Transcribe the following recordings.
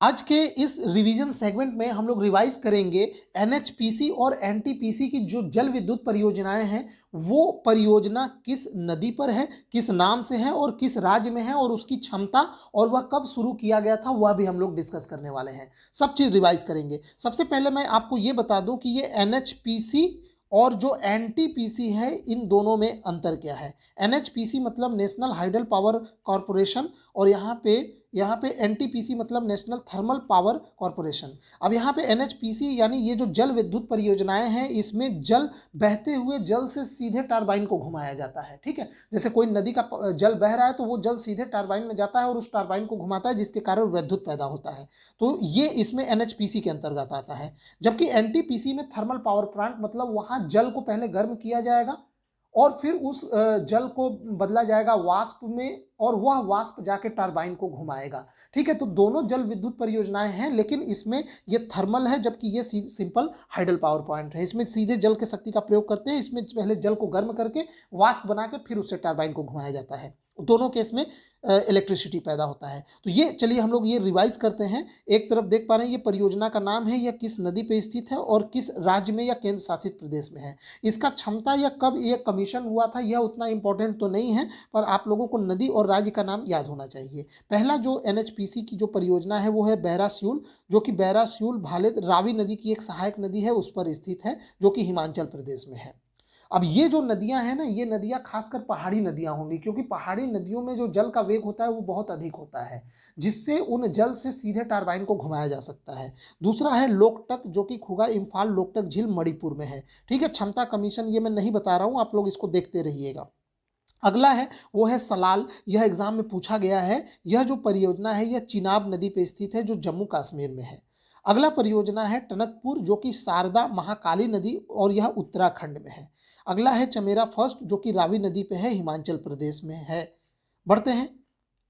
आज के इस रिवीजन सेगमेंट में हम लोग रिवाइज करेंगे एनएचपीसी और एनटीपीसी की जो जल विद्युत परियोजनाएं हैं, वो परियोजना किस नदी पर है, किस नाम से है और किस राज्य में है, और उसकी क्षमता और वह कब शुरू किया गया था वह भी हम लोग डिस्कस करने वाले हैं। सब चीज रिवाइज करेंगे। सबसे पहले मैं आपको ये बता दूं कि ये एनएचपीसी और जो एनटीपीसी है, इन दोनों में अंतर क्या है। एनएचपीसी मतलब नेशनल हाइडल पावर कॉरपोरेशन, और यहाँ पे एनटीपीसी मतलब नेशनल थर्मल पावर कॉरपोरेशन। अब यहाँ पे एनएचपीसी यानी ये जो जल विद्युत परियोजनाएं हैं, इसमें जल बहते हुए जल से सीधे टरबाइन को घुमाया जाता है। ठीक है, जैसे कोई नदी का जल बह रहा है तो वो जल सीधे टरबाइन में जाता है और उस टरबाइन को घुमाता है, जिसके कारण विद्युत पैदा होता है। तो ये इसमें एनएचपीसी के अंतर्गत आता है। जबकि एनटीपीसी में थर्मल पावर प्लांट मतलब वहां जल को पहले गर्म किया जाएगा और फिर उस जल को बदला जाएगा वाष्प में, और वह वाष्प जाके टरबाइन को घुमाएगा। ठीक है, तो दोनों जल विद्युत परियोजनाएं हैं, लेकिन इसमें ये थर्मल है जबकि ये सिंपल हाइडल पावर प्लांट है। इसमें सीधे जल के शक्ति का प्रयोग करते हैं। इसमें पहले जल को गर्म करके वाष्प बना के फिर उससे टरबाइन को घुमाया जाता है। दोनों केस में इलेक्ट्रिसिटी पैदा होता है। तो ये चलिए हम लोग ये रिवाइज करते हैं। एक तरफ देख पा रहे हैं ये परियोजना का नाम है, यह किस नदी पे स्थित है और किस राज्य में या केंद्र शासित प्रदेश में है। इसका क्षमता या कब ये कमीशन हुआ था यह उतना इंपॉर्टेंट तो नहीं है, पर आप लोगों को नदी और राज्य का नाम याद होना चाहिए। पहला जो एनएचपीसी की जो परियोजना है वो है बैरासियूल, जो कि बैरासियूल भालेद रावी नदी की एक सहायक नदी है, उस पर स्थित है, जो कि हिमाचल प्रदेश में है। अब ये जो नदियां हैं ना, ये नदियां खासकर पहाड़ी नदियां होंगी, क्योंकि पहाड़ी नदियों में जो जल का वेग होता है वो बहुत अधिक होता है, जिससे उन जल से सीधे टरबाइन को घुमाया जा सकता है। दूसरा है लोकटक, जो कि खुगा इम्फाल लोकटक झील मणिपुर में है। ठीक है, क्षमता कमीशन ये मैं नहीं बता रहा हूं, आप लोग इसको देखते रहिएगा। अगला है वो है सलाल, यह एग्जाम में पूछा गया है। यह जो परियोजना है यह चिनाब नदी पर स्थित है, जो जम्मू कश्मीर में है। अगला परियोजना है टनकपुर, जो कि शारदा महाकाली नदी और यह उत्तराखंड में है। अगला है चमेरा फर्स्ट, जो कि रावी नदी पे है, हिमाचल प्रदेश में है। बढ़ते हैं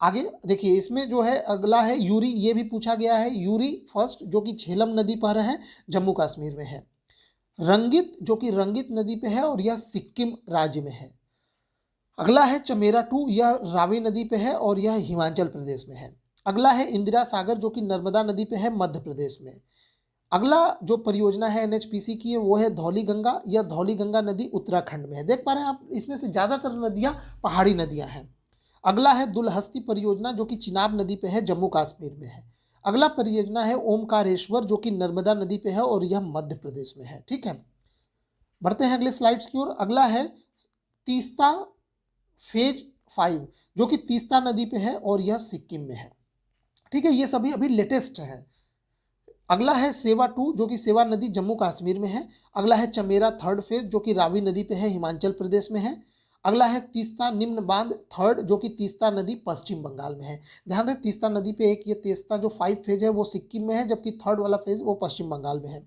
आगे। देखिए इसमें जो है अगला है यूरी, ये भी पूछा गया है। यूरी फर्स्ट जो कि झेलम नदी पर है, जम्मू कश्मीर में है। रंगित जो कि रंगित नदी पे है और यह सिक्किम राज्य में है। अगला है चमेरा टू, यह रावी नदी पे है और यह हिमाचल प्रदेश में है। अगला है इंदिरा सागर, जो कि नर्मदा नदी पे है, मध्य प्रदेश में। अगला जो परियोजना है एनएचपीसी की है वो है धौली गंगा, यह धौली गंगा नदी उत्तराखंड में है। देख पा रहे हैं आप, इसमें से ज्यादातर नदियां पहाड़ी नदियां हैं। अगला है दुलहस्ती परियोजना, जो कि चिनाब नदी पे है, जम्मू कश्मीर में है। अगला परियोजना है ओमकारेश्वर, जो कि नर्मदा नदी पे है और यह मध्य प्रदेश में है। ठीक है, बढ़ते हैं अगले स्लाइड्स की ओर। अगला है तीस्ता फेज 5, जो कि तीस्ता नदी पे है और यह सिक्किम में है। ठीक है, ये सभी अभी लेटेस्ट है। अगला है सेवा टू, जो कि सेवा नदी जम्मू कश्मीर में है। अगला है चमेरा थर्ड फेज, जो कि रावी नदी पे है, हिमाचल प्रदेश में है। अगला है तीस्ता निम्न बांध थर्ड, जो कि तीस्ता नदी पश्चिम बंगाल में है। ध्यान रहे तीस्ता नदी पे एक ये तीस्ता जो 5 फेज है वो सिक्किम में है, जबकि थर्ड वाला फेज वो पश्चिम बंगाल में है।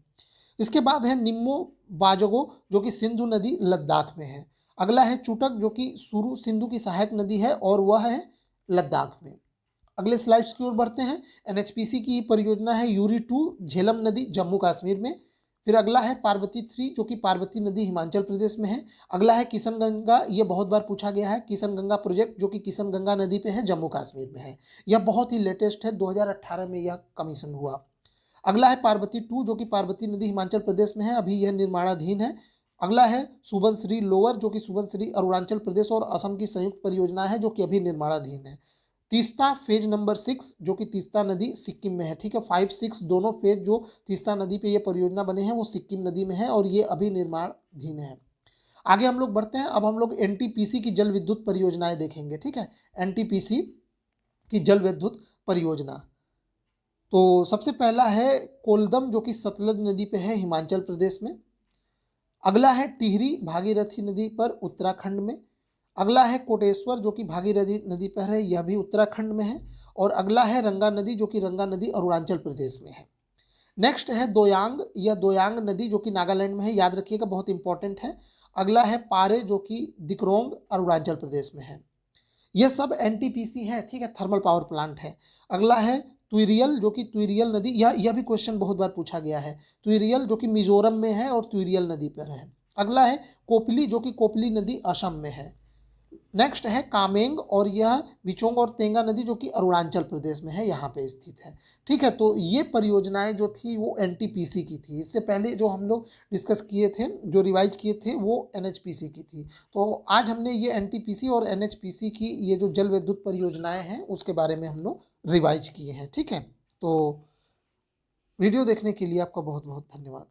इसके बाद है निम्मो बाजगो, जो कि सिंधु नदी लद्दाख में है। अगला है चुटक, जो कि सुरु सिंधु की सहायक नदी है और वह है लद्दाख में। अगले स्लाइड्स की ओर बढ़ते हैं। एनएचपीसी की परियोजना है यूरी टू, झेलम नदी जम्मू कश्मीर में। फिर अगला है पार्वती 3, जो कि पार्वती नदी हिमाचल प्रदेश में है। अगला है किशन गंगा, ये बहुत बार पूछा गया है, किशन गंगा प्रोजेक्ट, जो कि किशन गंगा नदी पे है, जम्मू कश्मीर में है। यह बहुत ही लेटेस्ट है, 2018 में यह कमीशन हुआ। अगला है पार्वती 2, जो कि पार्वती नदी हिमाचल प्रदेश में है, अभी यह निर्माणाधीन है। अगला है सुबनश्री लोअर, जो कि सुबनश्री अरुणाचल प्रदेश और असम की संयुक्त परियोजना है, जो कि अभी निर्माणाधीन है। तीस्ता फेज नंबर 6, जो कि तीस्ता नदी सिक्किम में है। ठीक है, 5, 6 दोनों फेज जो तीस्ता नदी पे ये परियोजना बने हैं वो सिक्किम नदी में है और ये अभी निर्माणाधीन है। आगे हम लोग बढ़ते हैं। अब हम लोग एनटीपीसी की जल विद्युत परियोजनाएं देखेंगे। ठीक है, एनटीपीसी की जल विद्युत परियोजना, तो सबसे पहला है कोलदम, जो कि सतलज नदी पे है, हिमाचल प्रदेश में। अगला है टिहरी भागीरथी नदी पर, उत्तराखंड में। अगला है कोटेश्वर, जो कि भागीरथी नदी पर है, यह भी उत्तराखंड में है। और अगला है रंगा नदी, जो कि रंगा नदी अरुणाचल प्रदेश में है। नेक्स्ट है दोयांग, यह दोयांग नदी जो कि नागालैंड में है, याद रखिएगा बहुत इंपॉर्टेंट है। अगला है पारे, जो कि दिक्रोंग अरुणाचल प्रदेश में है। यह सब एनटीपीसी है। ठीक है, थर्मल पावर प्लांट है। अगला है तुइरियल, जो कि तुइरियल नदी, यह भी क्वेश्चन बहुत बार पूछा गया है। तुइरियल जो कि मिजोरम में है और तुइरियल नदी पर है। अगला है कोपली, जो कि कोपली नदी असम में है। नेक्स्ट है कामेंग, और यह विचोंग और तेंगा नदी जो कि अरुणाचल प्रदेश में है, यहाँ पे स्थित है। ठीक है, तो ये परियोजनाएं जो थी वो एनटीपीसी की थी। इससे पहले जो हम लोग डिस्कस किए थे, जो रिवाइज किए थे, वो एनएचपीसी की थी। तो आज हमने ये एनटीपीसी और एनएचपीसी की ये जो जल विद्युत परियोजनाएं हैं उसके बारे में हम लोग रिवाइज किए हैं। ठीक है, तो वीडियो देखने के लिए आपका बहुत बहुत धन्यवाद।